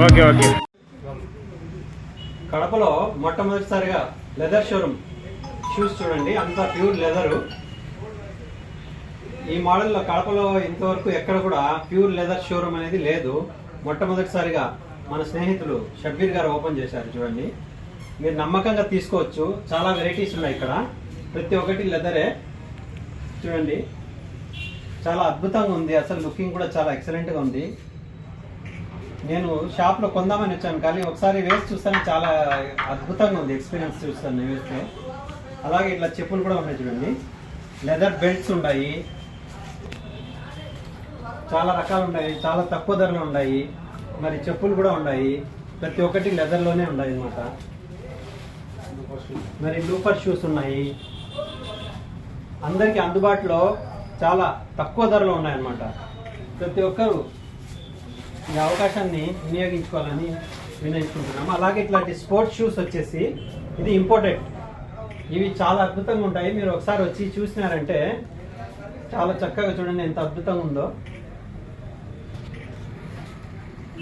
Okay okay. కడపలో మొట్టమొదటిసారిగా leather showroom shoes చూడండి, అంతా ప్యూర్ లెదరు. ఈ మోడల్లో కడపలో ఇంతవరకు ఎక్కడ కూడా ప్యూర్ లెదర్ షోరూమ్ అనేది లేదు. మొట్టమొదటిసారిగా మన స్నేహితులు షబ్బీర్ గారు ఓపెన్ చేశారు చూడండి. మీరు నమ్మకంగా తీసుకోవచ్చు. చాలా వెరైటీస్ ఉన్నాయి ఇక్కడ, ప్రతి ఒక్కటి లెదరే. చూడండి, చాలా అద్భుతంగా ఉంది. అసలు లుకింగ్ కూడా చాలా ఎక్సలెంట్గా ఉంది. నేను షాప్లో కొందామని వచ్చాను, కానీ ఒకసారి వేసి చూస్తాను, చాలా అద్భుతంగా ఉంది. ఎక్స్పీరియన్స్ చూస్తాను నేను వేస్తే. అలాగే ఇట్లా చెప్పులు కూడా ఉన్నాయి చూడండి. లెదర్ బెల్ట్స్ ఉన్నాయి, చాలా రకాలు ఉన్నాయి, చాలా తక్కువ ధరలు ఉన్నాయి. మరి చెప్పులు కూడా ఉన్నాయి, ప్రతి ఒక్కటి లెదర్లోనే ఉన్నాయి అన్నమాట. మరి లూఫర్ షూస్ ఉన్నాయి, అందరికీ అందుబాటులో చాలా తక్కువ ధరలో ఉన్నాయన్నమాట. ప్రతి ఒక్కరు ఈ అవకాశాన్ని వినియోగించుకోవాలని వినియోగించుకుంటున్నాము. అలాగే ఇట్లాంటి స్పోర్ట్స్ షూస్ వచ్చేసి ఇది ఇంపోర్టెడ్. ఇవి చాలా అద్భుతంగా ఉంటాయి. మీరు ఒకసారి వచ్చి చూసినారంటే చాలా చక్కగా చూడండి ఎంత అద్భుతంగా ఉందో.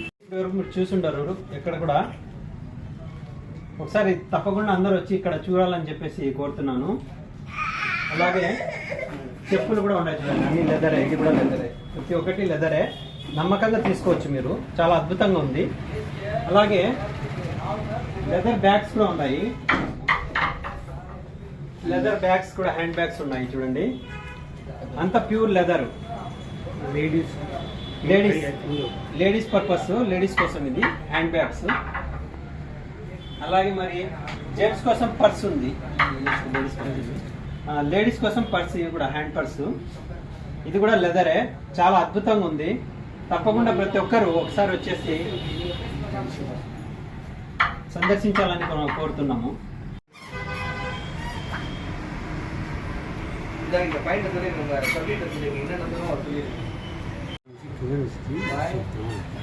ఇప్పటివరకు మీరు చూసుంటారు ఎక్కడ కూడా. ఒకసారి తప్పకుండా అందరూ వచ్చి ఇక్కడ చూడాలని చెప్పేసి కోరుతున్నాను. అలాగే చెప్పులు కూడా ఉన్నాయి చూడండి, అన్ని లెదరే. ఇది కూడా లెదరే, ప్రతి ఒక్కటి లెదరే. నమ్మకంగా తీసుకోవచ్చు మీరు, చాలా అద్భుతంగా ఉంది. అలాగే లెదర్ బ్యాగ్స్ కూడా ఉన్నాయి. లెదర్ బ్యాగ్స్ కూడా, హ్యాండ్ బ్యాగ్స్ ఉన్నాయి చూడండి, అంత pure leather. Ladies purpose, ladies కోసం ఇది హ్యాండ్ బ్యాగ్స్. అలాగే మరి జెంట్స్ కోసం పర్స్ ఉంది, లేడీస్ కోసం పర్స్. ఇది కూడా హ్యాండ్ పర్స్, ఇది కూడా లెదరే, చాలా అద్భుతంగా ఉంది. తప్పకుండా ప్రతి ఒక్కరు ఒకసారి వచ్చేసి సందర్శించాలని కోరుతున్నాము.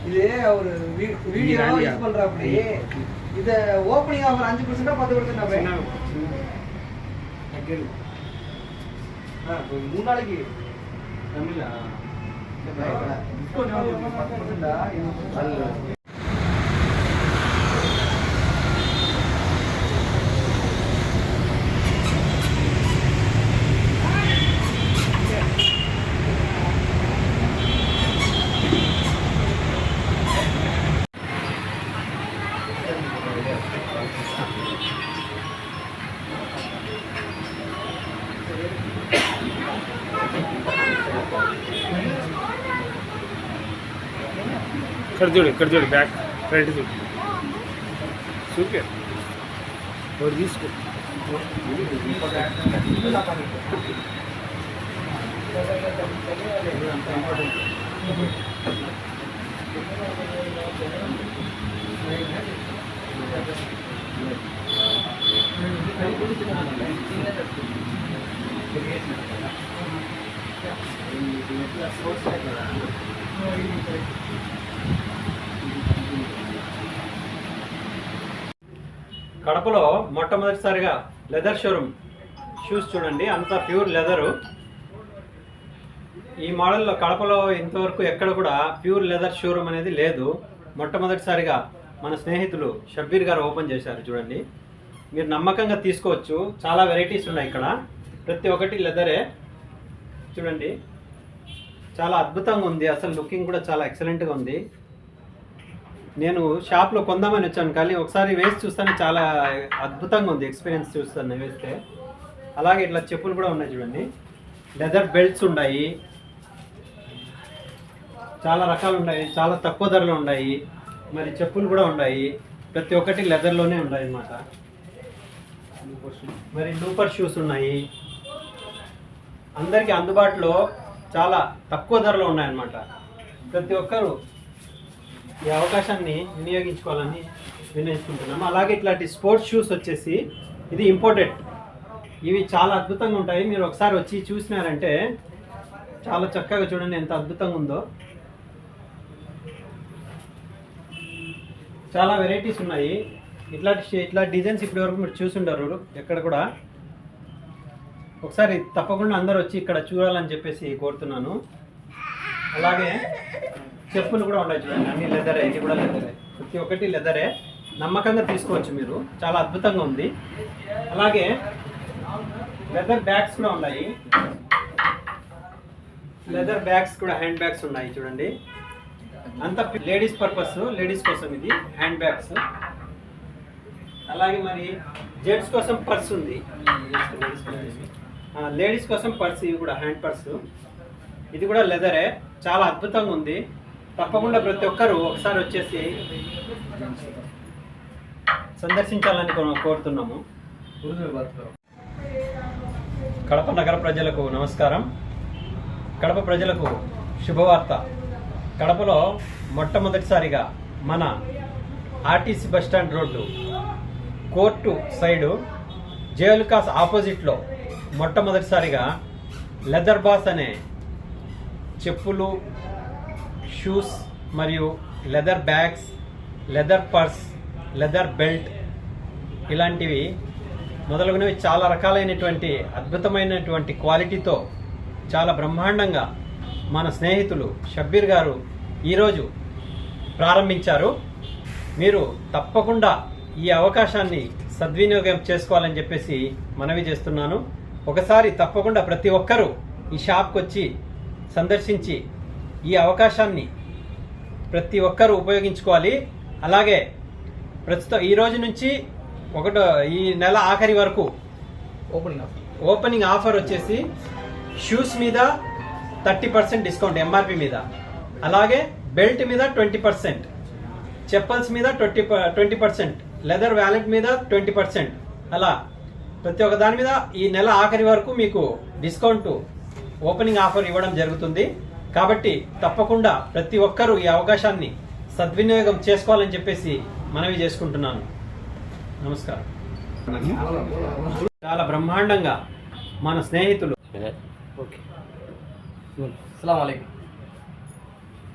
இது ஒரு வீடியோ யூஸ் பண்றாப்படி இது ஓபனிங் ஆஃபர் 5% 10% மூணு நாளைக்கு தமிழா ఇక్కడ చూడు బ్యాక్ రైట్ చూడు. సూపర్. ఒకటి తీసుకో. కడపలో మొట్టమొదటిసారిగా లెదర్ షోరూమ్ షూస్ చూడండి, అంతా ప్యూర్ లెదరు. ఈ మోడల్లో కడపలో ఇంతవరకు ఎక్కడ కూడా ప్యూర్ లెదర్ షోరూమ్ అనేది లేదు. మొట్టమొదటిసారిగా మన స్నేహితులు షబ్బీర్ గారు ఓపెన్ చేశారు చూడండి. మీరు నమ్మకంగా తీసుకోవచ్చు. చాలా వెరైటీస్ ఉన్నాయి ఇక్కడ, ప్రతి ఒక్కటి లెదరే. చూడండి, చాలా అద్భుతంగా ఉంది. అసలు లుకింగ్ కూడా చాలా ఎక్సలెంట్గా ఉంది. నేను షాప్లో కొందామని వచ్చాను, కానీ ఒకసారి వేసి చూస్తాను, చాలా అద్భుతంగా ఉంది. ఎక్స్పీరియన్స్ చూస్తాను వేస్తే. అలాగే ఇట్లా చెప్పులు కూడా ఉన్నాయి చూడండి. లెదర్ బెల్ట్స్ ఉన్నాయి, చాలా రకాలు ఉన్నాయి, చాలా తక్కువ ధరలో ఉన్నాయి. మరి చెప్పులు కూడా ఉన్నాయి, ప్రతి ఒక్కటి లెదర్లోనే ఉన్నాయి అన్నమాట. మరి లూపర్ షూస్ ఉన్నాయి, అందరికీ అందుబాటులో చాలా తక్కువ ధరలో ఉన్నాయన్నమాట. ప్రతి ఒక్కరూ ఈ అవకాశాన్ని వినియోగించుకోవాలని వినియోగించుకుంటున్నాము. అలాగే ఇట్లాంటి స్పోర్ట్స్ షూస్ వచ్చేసి ఇది ఇంపోర్టెడ్. ఇవి చాలా అద్భుతంగా ఉంటాయి. మీరు ఒకసారి వచ్చి చూసినారంటే చాలా చక్కగా చూడండి ఎంత అద్భుతంగా ఉందో. చాలా వెరైటీస్ ఉన్నాయి. ఇట్లా డిజైన్స్ ఇప్పటి వరకు మీరు చూసుండరు ఎక్కడ కూడా. ఒకసారి తప్పకుండా అందరూ వచ్చి ఇక్కడ చూడాలని చెప్పేసి కోరుతున్నాను. అలాగే చెప్పులు కూడా ఉన్నాయి చూడండి, అన్ని లెదరే, ఇది కూడా లెదరే, ప్రతి ఒక్కటి లెదరే. నమ్మకంగా తీసుకోవచ్చు మీరు, చాలా అద్భుతంగా ఉంది. అలాగే లెదర్ బ్యాగ్స్ కూడా ఉన్నాయి. లెదర్ బ్యాగ్స్ కూడా, హ్యాండ్ బ్యాగ్స్ ఉన్నాయి చూడండి. అంతా లేడీస్ పర్పస్, లేడీస్ కోసం ఇది హ్యాండ్ బ్యాగ్స్. అలాగే మరి జెంట్స్ కోసం పర్స్ ఉంది, లేడీస్ కోసం పర్స్, ఇవి కూడా హ్యాండ్ పర్స్. ఇది కూడా లెదరే, చాలా అద్భుతంగా ఉంది. తప్పకుండా ప్రతి ఒక్కరు ఒకసారి వచ్చేసి సందర్శించాలని కోరుతున్నాము. కడప నగర ప్రజలకు నమస్కారం. కడప ప్రజలకు శుభవార్త. కడపలో మొట్టమొదటిసారిగా మన RTC bus stand road court side జేలుకాస్ ఆపోజిట్లో మొట్టమొదటిసారిగా లెదర్ బాస్ అనే చెప్పులు, షూస్ మరియు leather bags, leather purse, leather belt ఇలాంటివి మొదలగునవి చాలా రకాలైనటువంటి అద్భుతమైనటువంటి క్వాలిటీతో చాలా బ్రహ్మాండంగా మన స్నేహితులు షబ్బీర్ గారు ఈరోజు ప్రారంభించారు. మీరు తప్పకుండా ఈ అవకాశాన్ని సద్వినియోగం చేసుకోవాలని చెప్పేసి మనవి చేస్తున్నాను. ఒకసారి తప్పకుండా ప్రతి ఒక్కరూ ఈ షాప్కి వచ్చి సందర్శించి ఈ అవకాశాన్ని ప్రతి ఒక్కరూ ఉపయోగించుకోవాలి. అలాగే ప్రస్తుతం ఈ రోజు నుంచి ఈ నెల ఆఖరి వరకు ఓపెనింగ్ ఆఫర్ వచ్చేసి షూస్ మీద 30% డిస్కౌంట్ ఎంఆర్పి మీద, అలాగే బెల్ట్ మీద 20%, చెప్పల్స్ మీద 20%, లెదర్ వ్యాలెట్ మీద 20%, అలా ప్రతి ఒక్క దాని మీద ఈ నెల ఆఖరి వరకు మీకు డిస్కౌంట్ ఓపెనింగ్ ఆఫర్ ఇవ్వడం జరుగుతుంది. కాబట్టి తప్పకుండా ప్రతి ఒక్కరూ ఈ అవకాశాన్ని సద్వినియోగం చేసుకోవాలని చెప్పేసి మనవి చేసుకుంటున్నాను. నమస్కారం. చాలా బ్రహ్మాండంగా మన స్నేహితులు ఓకే अस्सलाम वालेकुम।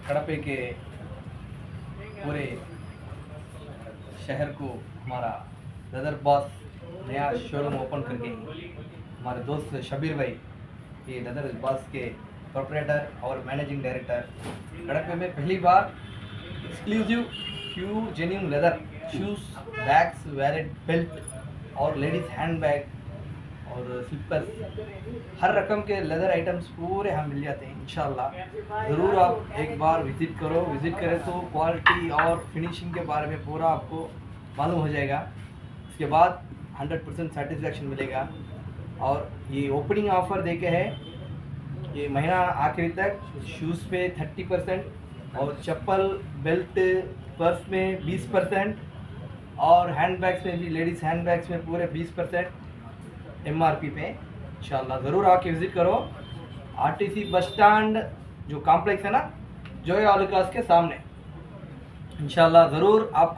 कड़पे के पूरे शहर को हमारा लदर बॉस नया शोरूम ओपन करके हमारे दोस्त शबीर भाई ये लदर बॉस के प्रोपरेटर और मैनेजिंग डायरेक्टर कड़पे में पहली बार exclusive pure genuine leather shoes, bags, wallet, belt और लेडीज़ हैंड बैग और स्लीपर, हर रकम के लेदर आइटम्स पूरे हम मिल जाते हैं इंशाल्लाह। ज़रूर आप एक बार विज़िट करो। विज़िट करें तो क्वालिटी और फिनिशिंग के बारे में पूरा आपको मालूम हो जाएगा। इसके बाद 100% सेटिस्फेक्शन मिलेगा। और ये ओपनिंग ऑफ़र देके है ये महीना आखिरी तक, शूज़ पे 30% और चप्पल, बेल्ट, पर्स में 20% और हैंड बैग्स में भी, लेडीज़ हैंड बैग्स में पूरे 20% MRP पे इंशाल्लाह। ज़रूर आके विज़िट करो। आरटीसी बस स्टैंड जो कॉम्प्लेक्स है ना, जोय आलूकास के सामने, इंशाल्लाह ज़रूर आप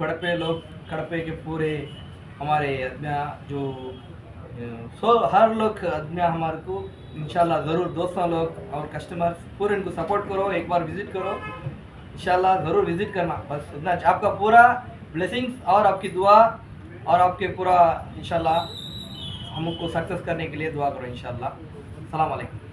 कड़पे के पूरे हमारे जो हर लोग आदमिया हमारे को इंशाल्लाह ज़रूर दोस्तों लोग और कस्टमर्स पूरे इनको सपोर्ट करो। एक बार विज़िट करो इंशाल्लाह, ज़रूर विज़िट करना। बस इतना आपका पूरा ब्लेसिंग्स और आपकी दुआ और आपके पूरा इंशाल्लाह हमको सक्सेस करने के लिए दुआ करो इंशाल्लाह। अस्सलाम वालेकुम।